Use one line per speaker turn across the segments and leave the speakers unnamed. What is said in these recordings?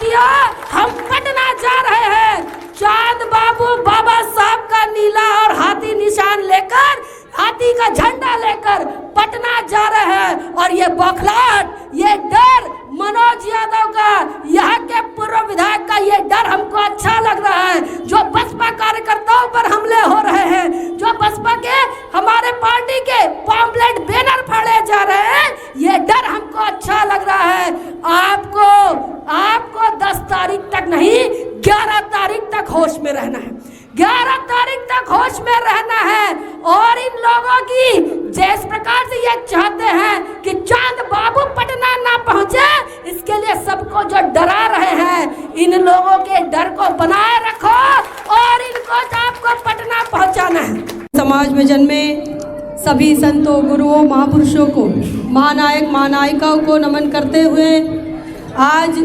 साथियों, हम पटना जा रहे हैं चांद बाबू बाबा साहब का नीला और हाथी निशान लेकर, हाथी का झंडा लेकर पटना जा रहे हैं। और ये बौखलाहट, ये डर मनोज यादव का, यहाँ के पूर्व विधायक का ये डर हमको अच्छा लग रहा है। जो बसपा कार्यकर्ताओं पर हमले हो रहे हैं, जो बसपा के हमारे पार्टी के पॉम्पलेट बैनर फाड़े जा रहे हैं, ये डर हमको अच्छा लग रहा है। आपको 10 तारीख तक नहीं, 11 तारीख तक होश में रहना है। 11 तारीख तक होश में रहना है। और इन लोगों की जिस प्रकार से ये चाहते हैं कि चांद बाबू पटना ना पहुंचे, इसके लिए सबको जो डरा रहे हैं, इन लोगों के डर को बनाए रखो और इनको आपको पटना पहुंचाना है।
समाज में जन्मे सभी संतों, गुरुओं, महापुरुषों को, महानायक महानायिकाओं को नमन करते हुए आज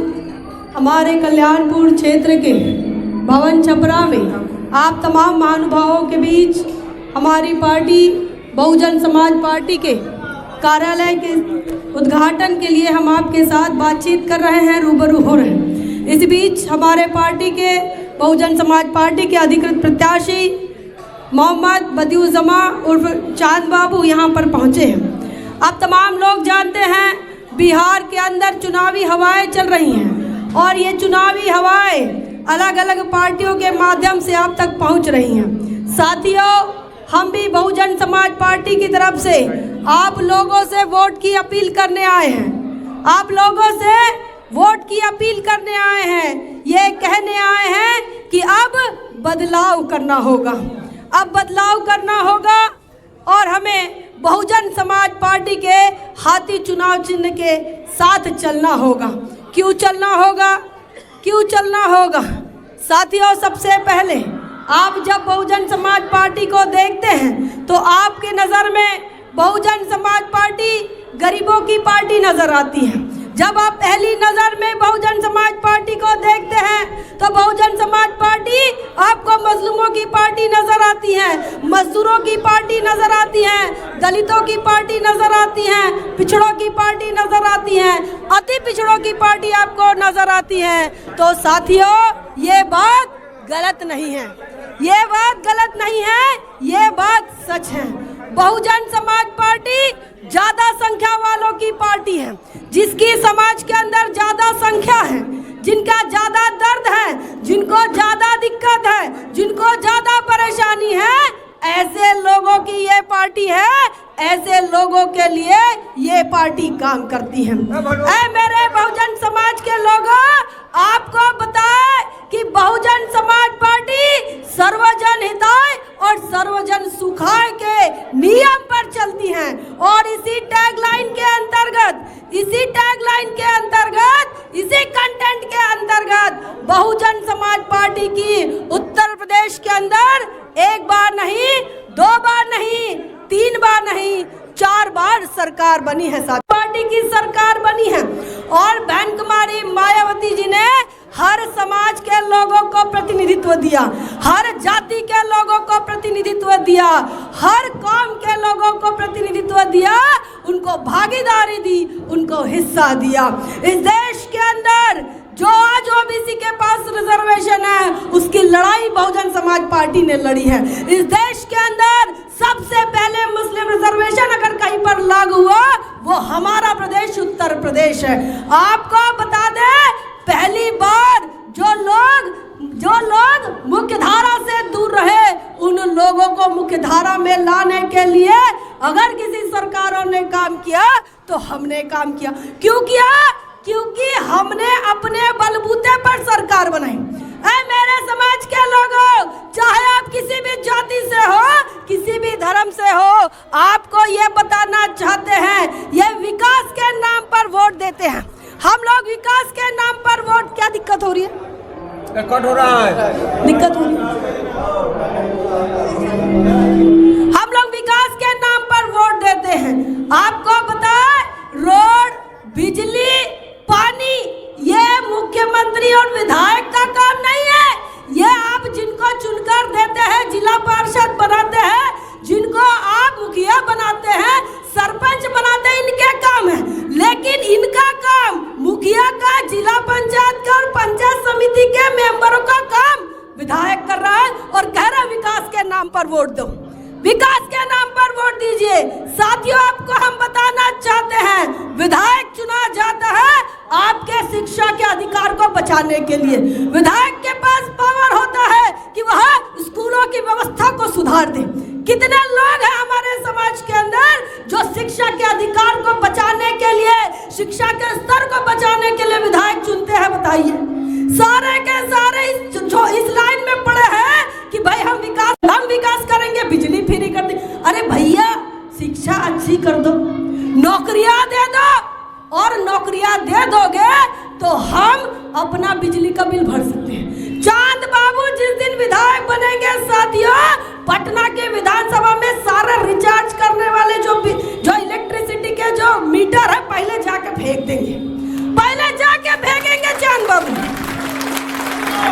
हमारे कल्याणपुर क्षेत्र के भवन छपरा में आप तमाम महानुभावों के बीच हमारी पार्टी बहुजन समाज पार्टी के कार्यालय के उद्घाटन के लिए हम आपके साथ बातचीत कर रहे हैं, रूबरू हो रहे हैं। इस बीच हमारे पार्टी के बहुजन समाज पार्टी के अधिकृत प्रत्याशी मोहम्मद बदिउज़्ज़मा उर्फ चांद बाबू यहाँ पर पहुँचे हैं। आप तमाम लोग जानते हैं बिहार के अंदर चुनावी हवाएं चल रही हैं और ये चुनावी हवाएं अलग अलग पार्टियों के माध्यम से आप तक पहुंच रही हैं। साथियों, हम भी बहुजन समाज पार्टी की तरफ से आप लोगों से वोट की अपील करने आए हैं। आप लोगों से वोट की अपील करने आए हैं, ये कहने आए हैं कि अब बदलाव करना होगा, अब बदलाव करना होगा और हमें बहुजन समाज पार्टी के हाथी चुनाव चिन्ह के साथ चलना होगा। क्यों चलना होगा? क्यों चलना होगा? साथियों, सबसे पहले आप जब बहुजन समाज पार्टी को देखते हैं तो आपके नज़र में बहुजन समाज पार्टी गरीबों की पार्टी नज़र आती है। जब आप पहली नज़र में बहुजन समाज पार्टी को देखते हैं तो बहुजन समाज पार्टी आपको मजलूमों की पार्टी नज़र आती है, मजदूरों की पार्टी नज़र आती है, दलितों की पार्टी नज़र आती है, पिछड़ों की पार्टी नज़र आती है, अति पिछड़ों की पार्टी आपको नज़र आती है। तो साथियों, ये बात गलत नहीं है, ये बात गलत नहीं है, ये बात सच है। बहुजन समाज पार्टी ज़्यादा संख्या वालों की पार्टी है, जिसकी समाज के अंदर ज़्यादा संख्या है, जिनका ज़्यादा दर्द है, जिनको ज़्यादा दिक्कत है, जिनको ज़्यादा परेशानी है, ऐसे लोगों की ये पार्टी है, ऐसे लोगों के लिए ये पार्टी काम करती है। ऐ मेरे बहुजन समाज के लोगों, आपको बताए कि बहुजन समाज पार्टी सर्वजन हिताय और सर्वजन सुखाय के नियम पर चलती है। और इसी टैगलाइन के अंतर्गत, इसी कंटेंट के अंतर्गत बहुजन समाज पार्टी की उत्तर प्रदेश के अंदर 1 बार नहीं, 2 बार नहीं, 3 बार नहीं, 4 बार सरकार बनी है। साथ पार्टी की सरकार बनी है और बहन कुमारी मायावती जी ने हर समाज के लोगों को प्रतिनिधित्व दिया, हर जाति के लोगों को प्रतिनिधित्व दिया, हर कौम के लोगों को प्रतिनिधित्व दिया, उनको भागीदारी दी, उनको हिस्सा दिया। इस देश के अंदर जो आज ओबीसी के पास रिजर्वेशन है, उसकी लड़ाई बहुजन समाज पार्टी ने लड़ी है। इस देश के अंदर सबसे पहले मुस्लिम रिजर्वेशन अगर कहीं पर लागू हुआ, वो हमारा प्रदेश उत्तर प्रदेश है। आपको बता दें, पहली बार जो लोग मुख्य धारा से दूर रहे, उन लोगों को मुख्य धारा में लाने के लिए अगर किसी सरकारों ने काम किया तो हमने काम किया। क्यों किया? क्योंकि हमने अपने बलबूते पर सरकार बनाई। ऐ मेरे समाज के लोगों, चाहे आप किसी भी जाति से हो, किसी भी धर्म से हो, आपको ये बताना चाहते हैं, ये विकास के नाम पर वोट देते हैं। हम लोग विकास के नाम पर वोट, क्या दिक्कत हो रही है?
दिक्कत हो रहा है,
दिक्कत हो रही है। हम लोग विकास के नाम पर वोट देते हैं। आपको बताएं, रोड, बिजली, पानी, ये मुख्यमंत्री और विधायक का काम नहीं है। ये आप जिनको चुनकर देते हैं, जिला पार्षद बनाते हैं, जिनको आप मुखिया बनाते हैं, सरपंच बनाते हैं, इनके काम है। लेकिन इनका काम मुखिया का, जिला पंचायत का और पंचायत पर वोट दो, विकास के नाम पर वोट दीजिए। साथियों, आपको हम बताना चाहते हैं, विधायक चुना जाता है आपके शिक्षा के अधिकार को बचाने के लिए। विधायक के पास पावर होता है कि वह स्कूलों की व्यवस्था को सुधार दे। कितने लोग हैं हमारे समाज के अंदर जो शिक्षा के अधिकार को बचाने के लिए, शिक्षा के स्तर को बचाने के लिए विधायक चुनते हैं? बताइए। सारे के सारे जो इस लाइन में पड़े हैं कि भाई हम विकास करेंगे, बिजली फ्री कर दी। अरे भैया, शिक्षा अच्छी कर दो, नौकरियां दे दो, और नौकरियां दे दोगे तो हम अपना बिजली का बिल भर सकते हैं। चांद बाबू जिस दिन विधायक बनेंगे साथियों, पटना के विधानसभा में सारे रिचार्ज करने वाले जो इलेक्ट्रिसिटी के जो मीटर है पहले जाके फेंक देंगे, पहले जाके फेंकेंगे चांद बाबू,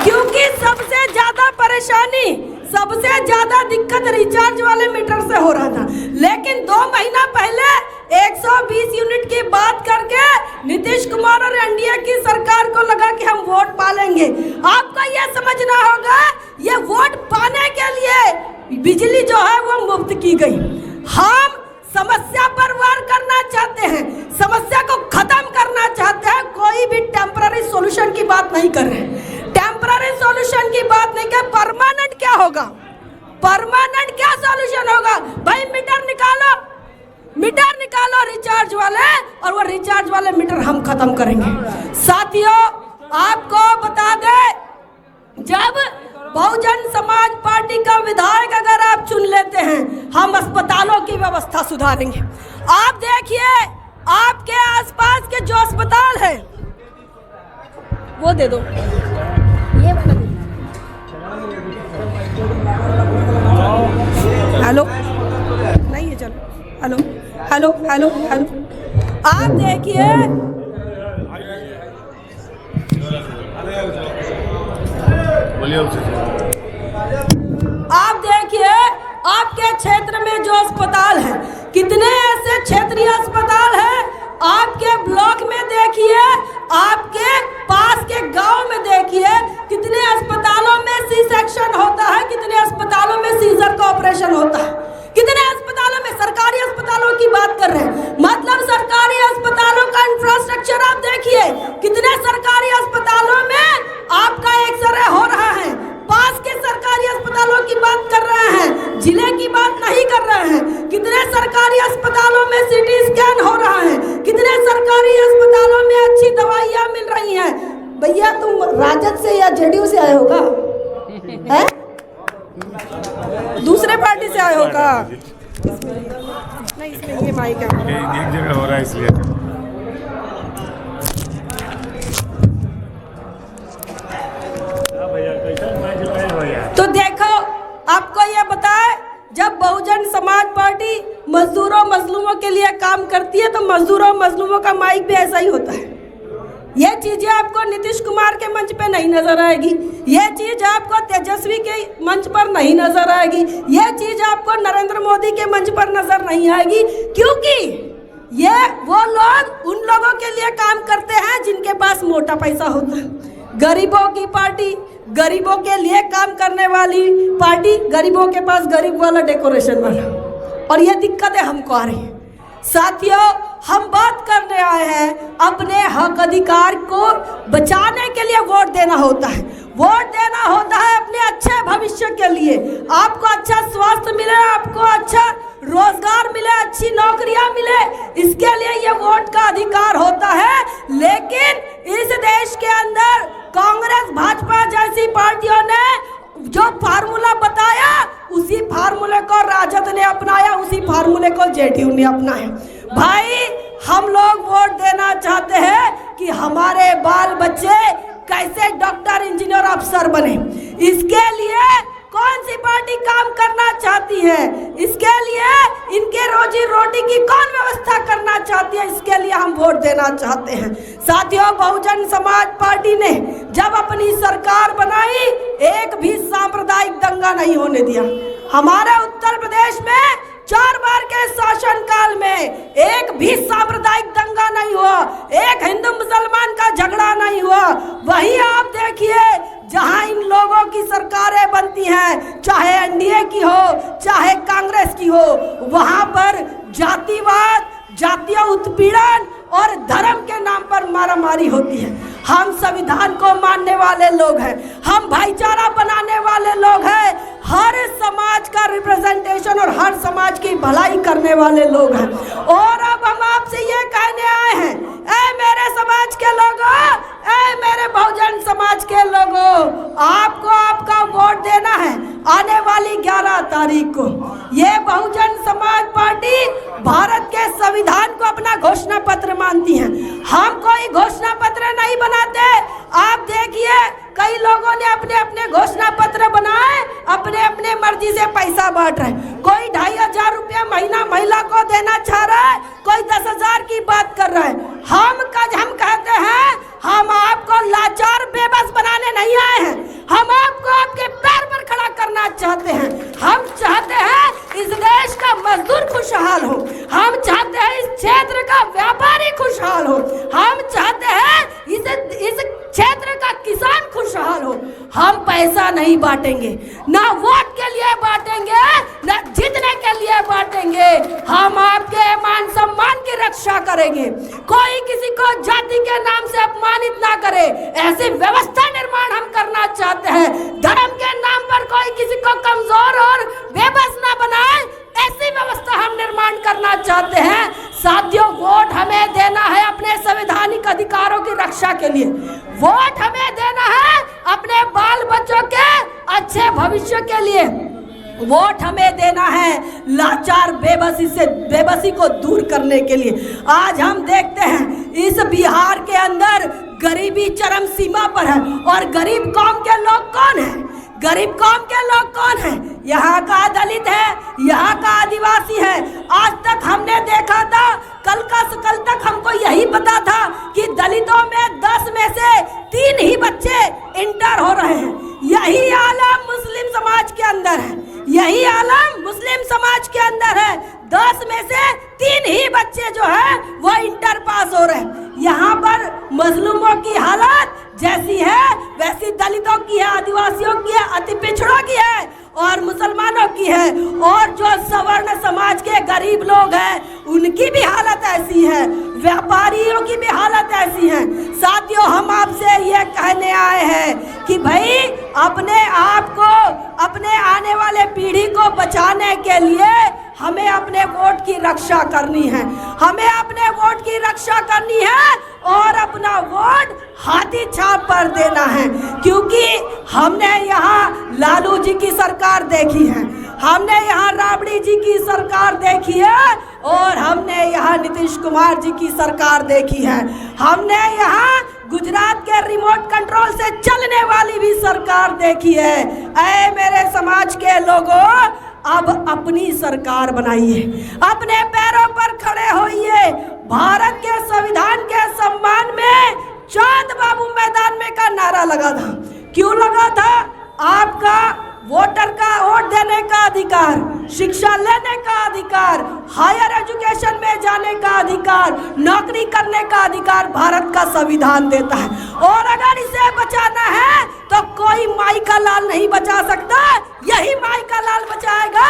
क्योंकि सबसे ज्यादा परेशानी, सबसे ज्यादा दिक्कत रिचार्ज वाले मीटर से हो रहा था। लेकिन 2 महीना पहले 120 यूनिट की बात करके नीतीश कुमार और एनडीए की सरकार को लगा कि हम वोट पालेंगे। आपको यह समझना होगा, ये वोट पाने के लिए बिजली जो है वो मुफ्त की गई। हम समस्या पर वार करना चाहते हैं, समस्या को खत्म करना चाहते हैं, कोई भी टेम्पररी सॉल्यूशन की बात नहीं कर रहे। टेम्पररी सॉल्यूशन की बात नहीं कर, परमानेंट क्या होगा, परमानेंट क्या सॉल्यूशन होगा? भाई मीटर निकालो रिचार्ज वाले, और वो रिचार्ज वाले मीटर हम खत्म करेंगे। साथियों, आपको बता दे, जब बहुजन समाज पार्टी का विधायक अगर आप चुन लेते हैं, हम अस्पतालों की व्यवस्था सुधारेंगे। आप देखिए, आपके आसपास के जो अस्पताल है वो दे दो, ये वाला दे। हेलो नहीं है, चलो हेलो हेलो हेलो हेलो। आप देखिए, आपके क्षेत्र में जो अस्पताल है, कितने ऐसे क्षेत्रीय अस्पताल हैं आपके ब्लॉक में देखिए, आपके पास के गांव में देखिए, कितने अस्पतालों में सी सेक्शन होता है, कितने अस्पतालों में सीजर का ऑपरेशन होता है, कितने अस्पतालों में, सरकारी अस्पतालों की बात कर रहे हैं, मतलब सरकारी अस्पतालों का इंफ्रास्ट्रक्चर आप देखिए, कितने सरकारी अस्पतालों में आपका एक्सरे हो रहा है। पास के सरकारी अस्पतालों की बात कर रहे हैं, जिले की बात नहीं कर रहे हैं। कितने सरकारी अस्पतालों में सीटी स्कैन हो रहा है, कितने सरकारी अस्पतालों में अच्छी दवाइयाँ मिल रही हैं। भैया, तुम राजद से या जेडीयू से आए होगा, हैं? दूसरे पार्टी से आए होगा? नहीं, इसमें ये माइक है,
एक जगह हो रहा है इसलिए।
तो देखो, आपको ये बताए, जब बहुजन समाज पार्टी मजदूरों मजलूमों के लिए काम करती है तो मजदूरों मजलूमों का माइक भी ऐसा ही होता है। ये चीजें आपको नीतीश कुमार के मंच पे नहीं नजर आएगी, ये चीज आपको तेजस्वी के मंच पर नहीं नजर आएगी, ये चीज आपको नरेंद्र मोदी के मंच पर नजर नहीं आएगी, क्योंकि ये वो लोग उन लोगों के लिए काम करते हैं जिनके पास मोटा पैसा होता है। गरीबों की पार्टी, गरीबों के लिए काम करने वाली पार्टी, गरीबों के पास गरीब वाला डेकोरेशन वाला, और ये दिक्कतें हमको आ रही हैं। साथियों, हम बात करने आए हैं, अपने हक अधिकार को बचाने के लिए वोट देना होता है, वोट देना होता है अपने अच्छे भविष्य के लिए। आपको अच्छा स्वास्थ्य मिले, आपको अच्छा रोजगार मिले, अच्छी नौकरियां मिले, इसके लिए ये वोट का अधिकार होता है। लेकिन इस देश के अंदर कांग्रेस भाजपा जैसी पार्टियों ने जो फार्मूला बताया, उसी फार्मूले को राजद ने अपनाया, उसी फार्मूले को जेडीयू ने अपनाया। भाई, हम लोग वोट देना चाहते हैं कि हमारे बाल बच्चे कैसे डॉक्टर, इंजीनियर, अफसर बने। इसके लिए कौन सी पार्टी काम करना चाहती है, इसके लिए इनके रोजी रोटी की कौन व्यवस्था करना चाहती है, इसके लिए हम वोट देना चाहते हैं। साथियों, बहुजन समाज पार्टी ने जब अपनी सरकार बनाई, एक भी सांप्रदायिक दंगा नहीं होने दिया। हमारे उत्तर प्रदेश में 4 बार के शासनकाल में एक भी सांप्रदायिक दंगा नहीं हुआ, एक हिंदू मुसलमान का झगड़ा नहीं हुआ। वहीं आप देखिए, जहां इन लोगों की सरकारें बनती
करती हैं, चाहे एनडीए की हो चाहे कांग्रेस की हो, वहां पर जातिवाद, जातीय उत्पीड़न और धर्म के नाम पर मारामारी होती है। हम संविधान को मानने वाले लोग हैं, हम भाईचारा बनाने वाले लोग हैं, हर समाज का रिप्रेजेंटेशन और हर समाज की भलाई करने वाले लोग हैं। और अब हम आपसे ये कहने आए हैं, ऐ मेरे समाज के लोगों, ऐ मेरे बहुजन समाज के लोगों, आपको आपका वोट देना है आने वाली 11 तारीख को। ये बहुजन समाज पार्टी भारत के संविधान को अपना घोषणा पत्र मानती है। हम कोई घोषणा पत्र नहीं बनाते। आप देखिए कई लोगों ने अपने अपने घोषणा पत्र बनाए, अपने अपने मर्जी से पैसा बांट रहे। कोई 2500 रुपया महीना महिला को देना चाह रहा है, कोई 10,000 की बात कर रहा है। हम कहते हैं हम आपको लाचार बेबस बनाने नहीं आए हैं, हम आपको आपके पैर पर खड़ा करना चाहते हैं। हम चाहते हैं इस देश का मजदूर खुशहाल हो, हम चाहते हैं इस क्षेत्र का व्यापारी खुशहाल हो, हम चाहते हैं इस क्षेत्र का किसान खुशहाल हो। हम पैसा नहीं बांटेंगे, ना वोट के लिए बांटेंगे, ना जीतने के लिए बांटेंगे। हम आपके मान सम्मान की रक्षा करेंगे, कोई किसी को जाति के नाम से अपमानित ना करे, ऐसी व्यवस्था निर्माण हम करना चाहते हैं। धर्म के नाम पर कोई किसी को कमजोर और बेबस ना बनाए, ऐसी व्यवस्था हम निर्माण करना चाहते हैं। साथियों, वोट हमें देना है अपने संवैधानिक अधिकारों की रक्षा के लिए, वोट हमें देना है अपने बाल बच्चों के अच्छे भविष्य के लिए, वोट हमें देना है लाचार बेबसी को दूर करने के लिए। आज हम देखते हैं इस बिहार के अंदर गरीबी चरम सीमा पर है। और गरीब कौम के लोग कौन हैं? गरीब कौम के लोग कौन हैं? यहाँ का दलित है, यहाँ का आदिवासी है। आज तक हमने देखा था, कल तक हमको यही पता था कि दलितों में 10 में से 3 ही बच्चे इंटर हो रहे हैं। यही आलम मुस्लिम समाज के अंदर है, यही आलम मुस्लिम समाज के अंदर है। 10 में से 3 ही बच्चे जो है वो इंटर पास हो रहे हैं। यहाँ पर मजलूमों की हालत जैसी है वैसी दलितों की है, आदिवासियों की है, अति पिछड़ों की है और मुसलमानों की है। और जो सवर्ण समाज के गरीब लोग हैं उनकी भी हालत ऐसी है, व्यापारियों की भी हालत ऐसी है। साथियों, हम आपसे ये कहने आए हैं कि भाई अपने आप को, अपने आने वाले पीढ़ी को बचाने के लिए हमें अपने वोट की रक्षा करनी है, हमें अपने वोट की रक्षा करनी है और अपना वोट हाथी छाप पर देना है। क्योंकि हमने यहाँ लालू जी की सरकार देखी है, हमने यहाँ राबड़ी जी की सरकार देखी है और हमने यहाँ नीतीश कुमार जी की सरकार देखी है। हमने यहाँ गुजरात के रिमोट कंट्रोल से चलने वाली भी सरकार देखी है। ऐ मेरे समाज के लोगों, अब अपनी सरकार बनाइए, अपने पैरों पर खड़े होइए। भारत के संविधान के सम्मान में चांद बाबू मैदान में का नारा लगा था। क्यों लगा था? आपका वोटर का वोट देने का अधिकार, शिक्षा लेने का अधिकार, हायर एजुकेशन में जाने का अधिकार, नौकरी करने का अधिकार भारत का संविधान देता है। और अगर इसे बचाना है तो कोई माई का लाल नहीं बचा सकता। यही माई का लाल बचाएगा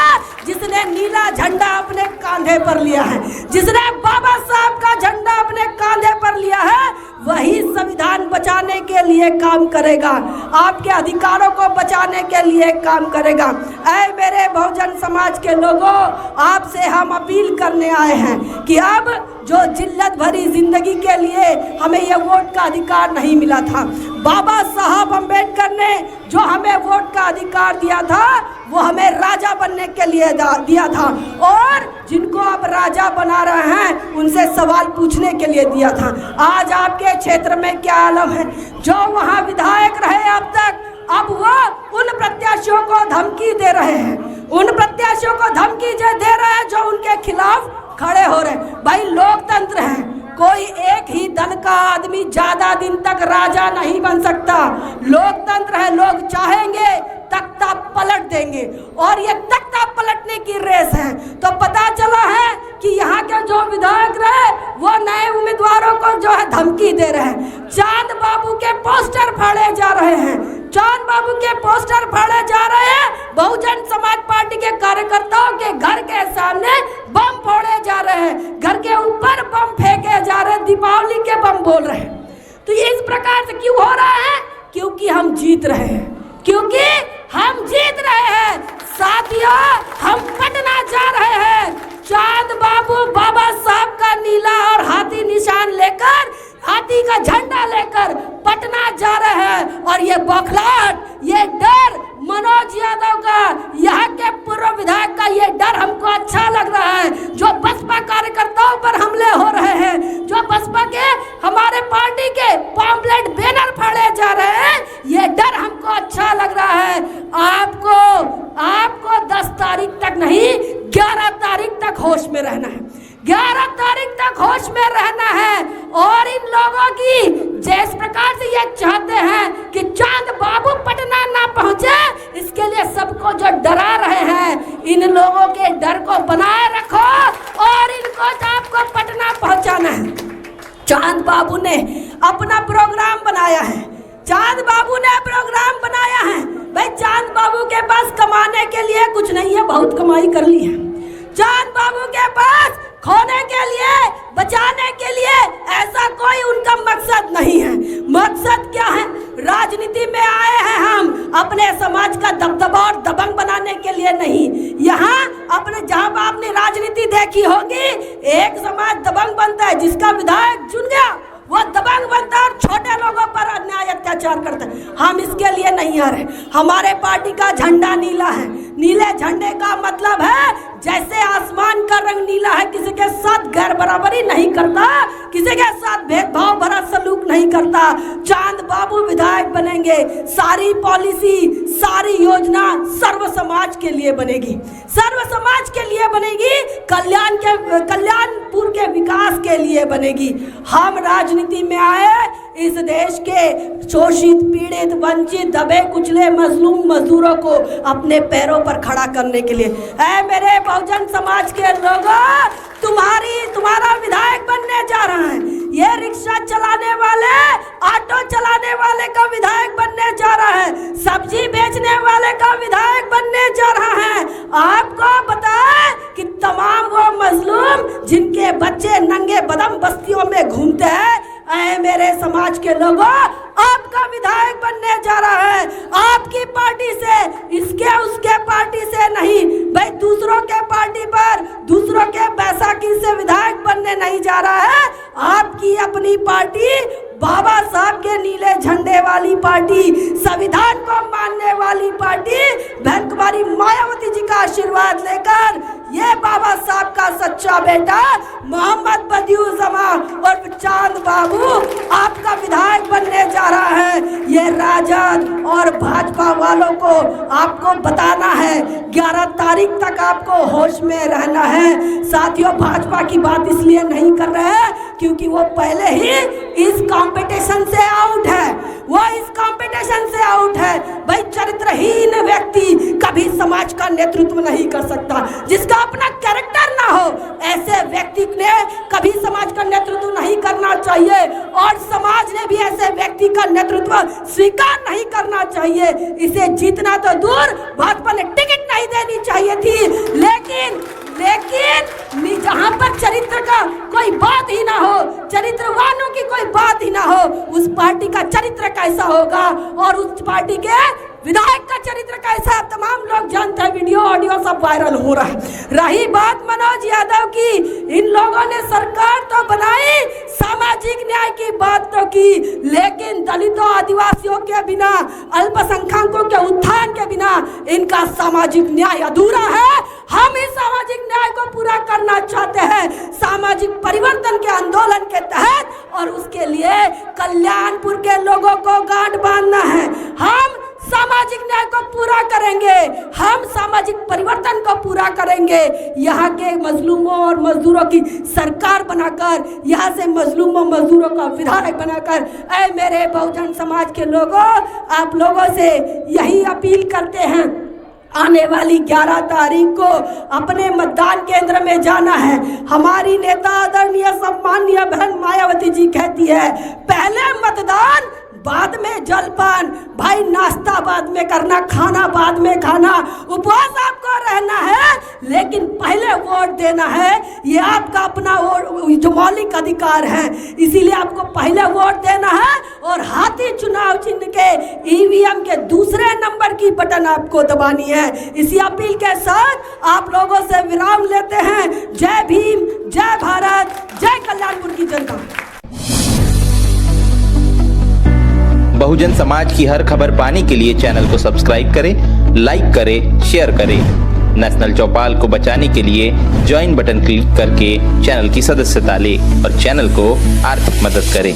जिसने नीला झंडा अपने कांधे पर लिया है, जिसने बाबा साहब का झंडा अपने कांधे पर लिया है, वही संविधान बचाने के लिए काम करेगा, आपके अधिकारों को बचाने के लिए काम करेगा। ऐ मेरे बहुजन समाज के लोगों, आपसे हम अपील करने आए हैं कि अब जो जिल्लत भरी जिंदगी के लिए हमें यह वोट का अधिकार नहीं मिला था, बाबा साहब अम्बेडकर ने जो हमें वोट का अधिकार दिया था वो हमें राजा बनने के लिए दिया था। और जिनको आप राजा बना रहे हैं उनसे सवाल पूछने के लिए दिया था। आज आपके क्षेत्र में क्या आलम है? जो वहाँ विधायक रहे अब तक, अब वो उन प्रत्याशियों को धमकी दे रहे हैं, उन प्रत्याशियों को धमकी दे रहे हैं जो उनके खिलाफ खड़े हो रहे हैं। भाई लोकतंत्र है, कोई एक ही दल का आदमी ज्यादा दिन तक राजा नहीं बन सकता। लोकतंत्र है, लोग चाहेंगे तख्ता पलट देंगे और ये तख्ता पलटने की रेस है। तो पता चला है कि यहाँ के जो विधायक रहे वो नए उम्मीदवारों को जो है धमकी दे रहे हैं। चांद बाबू के पोस्टर फाड़े जा रहे हैं, चांद बाबू के पोस्टर फाड़े जा रहे हैं बहुजन समाज पार्टी के कार्यकर्ताओं के घर के सामने बम फोड़े जा रहे हैं, घर के ऊपर बम फेंके जा रहे हैं, दीपावली के बम बोल रहे हैं। तो ये इस प्रकार से क्यों हो रहा है? क्योंकि हम जीत रहे हैं, क्योंकि हम जीत रहे हैं। साथियों, हम पटना जा रहे हैं, चांद बाबू बाबा साहब का नीला और हाथी निशान लेकर, हाथी का झंडा लेकर पटना जा रहे हैं। और ये बौखलाहट, ये डर मनोज यादव का, यहाँ के पूर्व विधायक का ये डर हमको अच्छा लग रहा है। जो बसपा कार्यकर्ताओं पर हमले हो रहे हैं, जो बसपा के हमारे पार्टी के पॉम्पलेट बैनर फाड़े जा रहे हैं, ये डर हमको अच्छा लग रहा है। आपको 10 तारीख तक नहीं, 11 तारीख तक होश में रहना है, 11 तारीख तक होश में रहना है। और इन लोगों की जिस प्रकार से ये चाहते हैं कि चांद बाबू पटना ना पहुंचे, इसके लिए सबको जो डरा रहे हैं, इन लोगों के डर को बनाए रखो और इनको आपको पटना पहुंचाना है। चांद बाबू ने अपना प्रोग्राम बनाया है, चांद बाबू ने प्रोग्राम बनाया है। भाई चांद बाबू के पास कमाने के लिए कुछ नहीं है, बहुत कमाई कर ली है। चांद बाबू के पास खोने के लिए, बचाने के लिए ऐसा कोई उनका मकसद नहीं है। मकसद क्या है? राजनीति में आए हैं हम अपने समाज का दबदबा और दबंग बनाने के लिए नहीं। यहाँ अपने जहाँ आपने राजनीति देखी होगी, एक समाज दबंग बनता है, जिसका विधायक चुन गया वो दबंग बनता है और छोटे लोगों पर अन्याय अत्याचार करता है। हम इसके लिए नहीं आ रहे। हमारे पार्टी का झंडा नीला है। नीले झंडे का मतलब है जैसे आसमान का रंग नीला है, किसी के साथ गैर बराबरी नहीं करता, किसी के साथ भेदभाव भरा सलूक नहीं करता। चांद बाबू विधायक बनेंगे, सारी पॉलिसी, सारी योजना सर्व समाज के लिए बनेगी, सर्व समाज के लिए बनेगी, कल्याणपुर के विकास के लिए बनेगी। हम राजनीति में आए इस देश के शोषित, पीड़ित, वंचित, दबे कुचले, मजलूम मजदूरों को अपने पैरों पर खड़ा करने के लिए। ऐ मेरे बहुजन समाज के लोगों, तुम्हारा विधायक बनने जा रहा है। ये रिक्शा चलाने वाले, ऑटो चलाने वाले का विधायक बनने जा रहा है, सब्जी बेचने वाले का विधायक बनने जा रहा है। आपको बताएं कि तमाम वो मजलूम जिनके बच्चे नंगे बदम बस्तियों में घूमते हैं, ऐ मेरे समाज के लोगों, आपका विधायक बनने जा रहा है। आपकी पार्टी से, इसके उसके पार्टी से नहीं, भाई दूसरों के पार्टी पर, दूसरों के बैसाखी से विधायक बनने नहीं जा रहा है। आपकी अपनी पार्टी, बाबा साहब के नीले झंडे वाली पार्टी, संविधान को मानने वाली पार्टी, बहन कुमारी मायावती जी का आशीर्वाद लेकर ये बाबा साहब का सच्चा बेटा मोहम्मद बदियुज्जमा और चांद बाबू आपका विधायक बनने जा रहा है। ये राजद और भाजपा वालों को आपको बताना है, 11 तारीख तक आपको होश में रहना है। साथियों, भाजपा की बात इसलिए नहीं कर रहे हैं क्योंकि वो पहले ही इस कंपटीशन से आउट है, वो इस कंपटीशन से आउट है। भाई चरित्रहीन व्यक्ति कभी समाज का नेतृत्व नहीं कर सकता, जिसका अपना कैरेक्टर ना हो, ऐसे व्यक्ति ने कभी समाज का नेतृत्व नहीं करना चाहिए और समाज ने भी ऐसे व्यक्ति का नेतृत्व स्वीकार नहीं करना चाहिए। इसे जीतना तो दूर, भाजपा ने टिकट नहीं देनी चाहिए थी, लेकिन जहां पर चरित्र का कोई बात ही ना हो, चरित्रवानों की कोई बात ही ना हो, उस पार्टी का चरित्र कैसा होगा और उस पार्टी के विधायक का चरित्र कैसा है, तमाम लोग जानते हैं। वीडियो ऑडियो सब वायरल हो रहा है। रही बात मनोज यादव की, इन लोगों ने सरकार तो बनाई, सामाजिक न्याय की बात तो की, लेकिन दलितों, आदिवासियों के बिना, अल्पसंख्यकों के उत्थान के बिना इनका सामाजिक न्याय अधूरा है। हम इस सामाजिक न्याय को पूरा करना चाहते हैं सामाजिक परिवर्तन के आंदोलन के तहत, और उसके लिए कल्याणपुर के लोगों को गांठ बांधना है। हम सामाजिक न्याय को पूरा करेंगे, हम सामाजिक परिवर्तन को पूरा करेंगे। यहाँ के मजलूमों और मजदूरों की सरकार बनाकर, यहाँ से मजलूमों मजदूरों का विधायक बनाकर, ऐ मेरे बहुजन समाज के लोगों, आप लोगों से यही अपील करते हैं, आने वाली 11 तारीख को अपने मतदान केंद्र में जाना है। हमारी नेता आदरणीय सम्माननीय बहन मायावती जी कहती है, पहले मतदान बाद में जलपान, भाई नाश्ता बाद में करना, खाना बाद में खाना, उपवास आपको रहना है, लेकिन पहले वोट देना है। ये आपका अपना जो मौलिक अधिकार है, इसीलिए आपको पहले वोट देना है। और हाथी चुनाव चिन्ह के ईवीएम के दूसरे नंबर की बटन आपको दबानी है। इसी अपील के साथ आप लोगों से विराम लेते हैं। जय भीम, जय भारत, जय कल्याणपुर की जनता।
बहुजन समाज की हर खबर पाने के लिए चैनल को सब्सक्राइब करें, लाइक करें, शेयर करें। नेशनल चौपाल को बचाने के लिए ज्वाइन बटन क्लिक करके चैनल की सदस्यता लें और चैनल को आर्थिक मदद करें।